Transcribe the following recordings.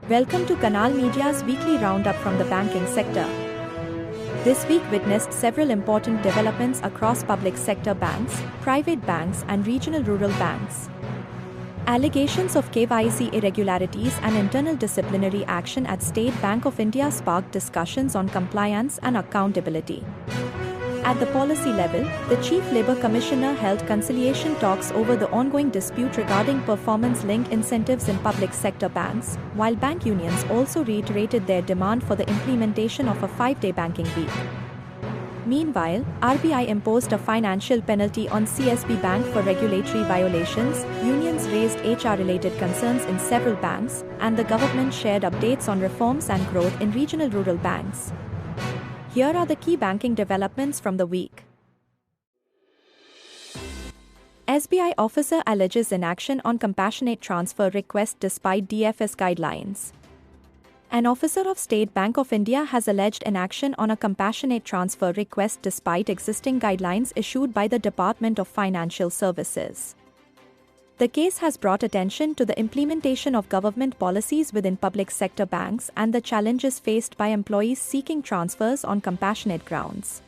Welcome to Canal Media's weekly roundup from the banking sector. This week witnessed several important developments across public sector banks, private banks, and regional rural banks. Allegations of KYC irregularities and internal disciplinary action at State Bank of India sparked discussions on compliance and accountability. At the policy level, the Chief Labour Commissioner held conciliation talks over the ongoing dispute regarding performance-linked incentives in public sector banks, while bank unions also reiterated their demand for the implementation of a 5-day banking week. Meanwhile, RBI imposed a financial penalty on CSB Bank for regulatory violations, unions raised HR-related concerns in several banks, and the government shared updates on reforms and growth in regional rural banks. Here are the key banking developments from the week. SBI officer alleges inaction on compassionate transfer request despite DFS guidelines. An officer of State Bank of India has alleged inaction on a compassionate transfer request despite existing guidelines issued by the Department of Financial Services. The case has brought attention to the implementation of government policies within public sector banks and the challenges faced by employees seeking transfers on compassionate grounds.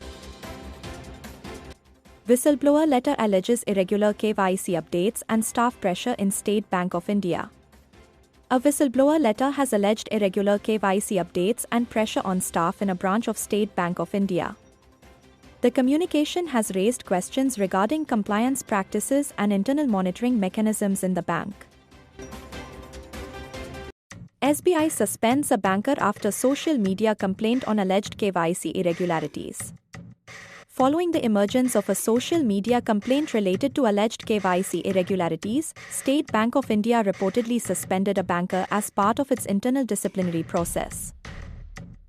Whistleblower letter alleges irregular KYC updates and staff pressure in State Bank of India. A whistleblower letter has alleged irregular KYC updates and pressure on staff in a branch of State Bank of India. The communication has raised questions regarding compliance practices and internal monitoring mechanisms in the bank. SBI suspends a banker after social media complaint on alleged KYC irregularities. Following the emergence of a social media complaint related to alleged KYC irregularities, State Bank of India reportedly suspended a banker as part of its internal disciplinary process.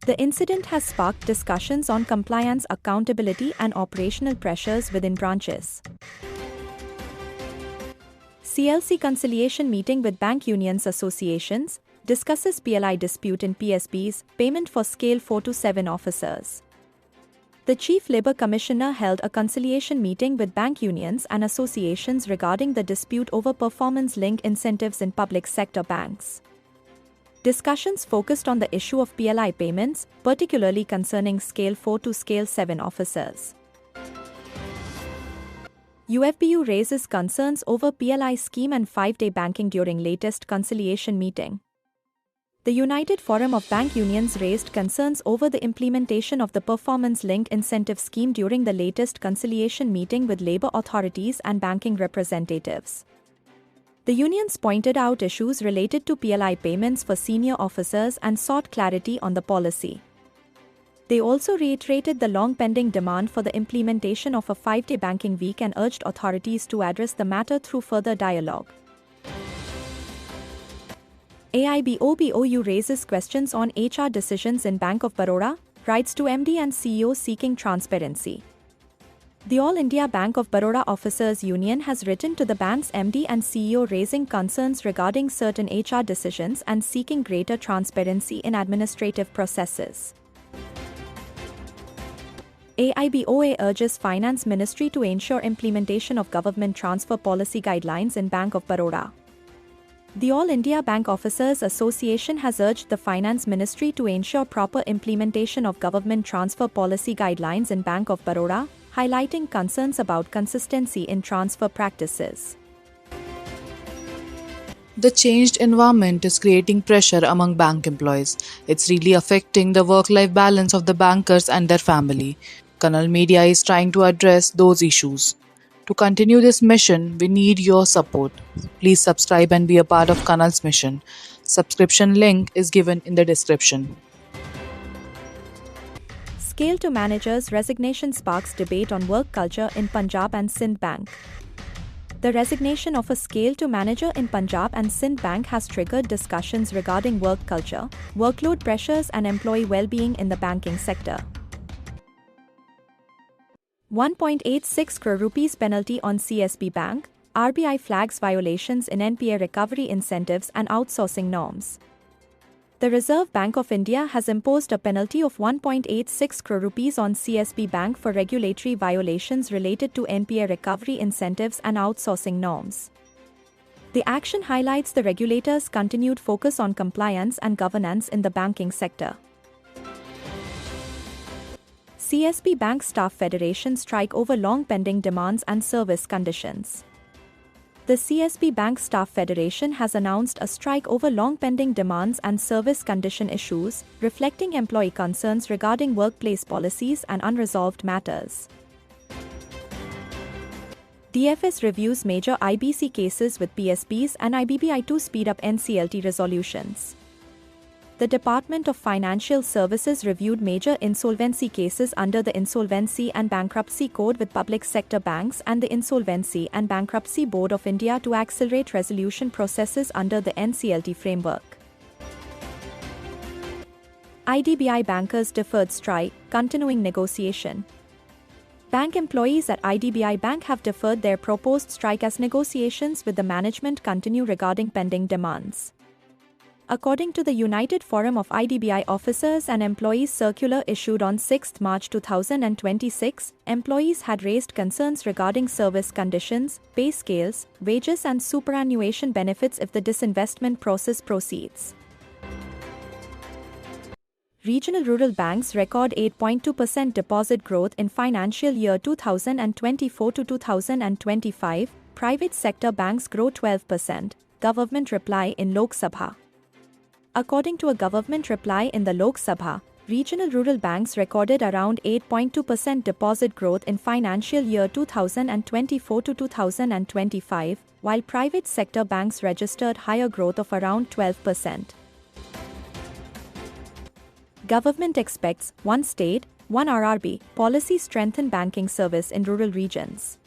The incident has sparked discussions on compliance, accountability, and operational pressures within branches. CLC conciliation meeting with bank unions associations discusses PLI dispute in PSBs, payment for Scale 4 to 7 officers. The Chief Labour Commissioner held a conciliation meeting with bank unions and associations regarding the dispute over performance-linked incentives in public sector banks. Discussions focused on the issue of PLI payments, particularly concerning Scale 4 to Scale 7 officers. UFBU raises concerns over PLI scheme and 5-day banking during latest conciliation meeting. The United Forum of Bank Unions raised concerns over the implementation of the performance-linked incentive scheme during the latest conciliation meeting with labour authorities and banking representatives. The unions pointed out issues related to PLI payments for senior officers and sought clarity on the policy. They also reiterated the long-pending demand for the implementation of a 5-day banking week and urged authorities to address the matter through further dialogue. AIBOBOU raises questions on HR decisions in Bank of Baroda, writes to MD and CEO seeking transparency. The All India Bank of Baroda Officers Union has written to the bank's MD and CEO raising concerns regarding certain HR decisions and seeking greater transparency in administrative processes. AIBOA urges Finance Ministry to ensure implementation of government transfer policy guidelines in Bank of Baroda. The All India Bank Officers Association has urged the Finance Ministry to ensure proper implementation of government transfer policy guidelines in Bank of Baroda, highlighting concerns about consistency in transfer practices. The changed environment is creating pressure among bank employees. It's really affecting the work-life balance of the bankers and their family. Canal Media is trying to address those issues. To continue this mission, we need your support. Please subscribe and be a part of Canal's mission. Subscription link is given in the description. Scale to managers' resignation sparks debate on work culture in Punjab and Sindh Bank. The resignation of a scale to manager in Punjab and Sindh Bank has triggered discussions regarding work culture, workload pressures, and employee well-being in the banking sector. 1.86 crore rupees penalty on CSB Bank, RBI flags violations in NPA recovery incentives and outsourcing norms. The Reserve Bank of India has imposed a penalty of 1.86 crore rupees on CSB Bank for regulatory violations related to NPA recovery incentives and outsourcing norms. The action highlights the regulator's continued focus on compliance and governance in the banking sector. CSB Bank Staff Federation strike over long pending demands and service conditions. The CSB Bank Staff Federation has announced a strike over long pending demands and service condition issues, reflecting employee concerns regarding workplace policies and unresolved matters. DFS reviews major IBC cases with PSBs and IBBI to speed up NCLT resolutions. The Department of Financial Services reviewed major insolvency cases under the Insolvency and Bankruptcy Code with public sector banks and the Insolvency and Bankruptcy Board of India to accelerate resolution processes under the NCLT framework. IDBI bankers deferred strike, continuing negotiation. Bank employees at IDBI Bank have deferred their proposed strike as negotiations with the management continue regarding pending demands. According to the United Forum of IDBI Officers and Employees circular issued on 6 March 2026, employees had raised concerns regarding service conditions, pay scales, wages and superannuation benefits if the disinvestment process proceeds. Regional rural banks record 8.2% deposit growth in financial year 2024 to 2025, private sector banks grow 12%, government reply in Lok Sabha. According to a government reply in the Lok Sabha, regional rural banks recorded around 8.2% deposit growth in financial year 2024 to 2025, while private sector banks registered higher growth of around 12%. Government expects one state, one RRB policy strengthen banking service in rural regions.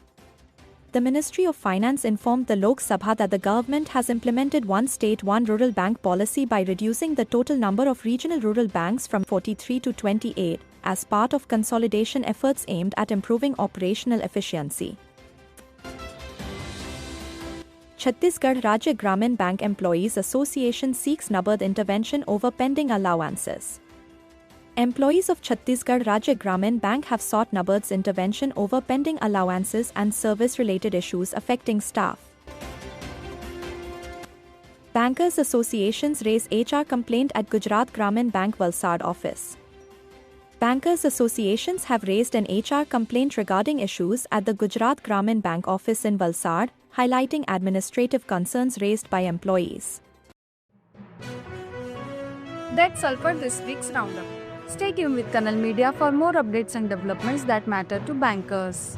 The Ministry of Finance informed the Lok Sabha that the government has implemented one state, one rural bank policy by reducing the total number of regional rural banks from 43 to 28, as part of consolidation efforts aimed at improving operational efficiency. Chhattisgarh Rajya Gramin Bank Employees Association seeks NABARD intervention over pending allowances. Employees of Chhattisgarh Rajya Gramin Bank have sought NABARD's intervention over pending allowances and service-related issues affecting staff. Bankers Associations raise HR complaint at Gujarat Gramin Bank Valsad office. Bankers Associations have raised an HR complaint regarding issues at the Gujarat Gramin Bank office in Valsad, highlighting administrative concerns raised by employees. That's all for this week's roundup. Stay tuned with Kannal Media for more updates and developments that matter to bankers.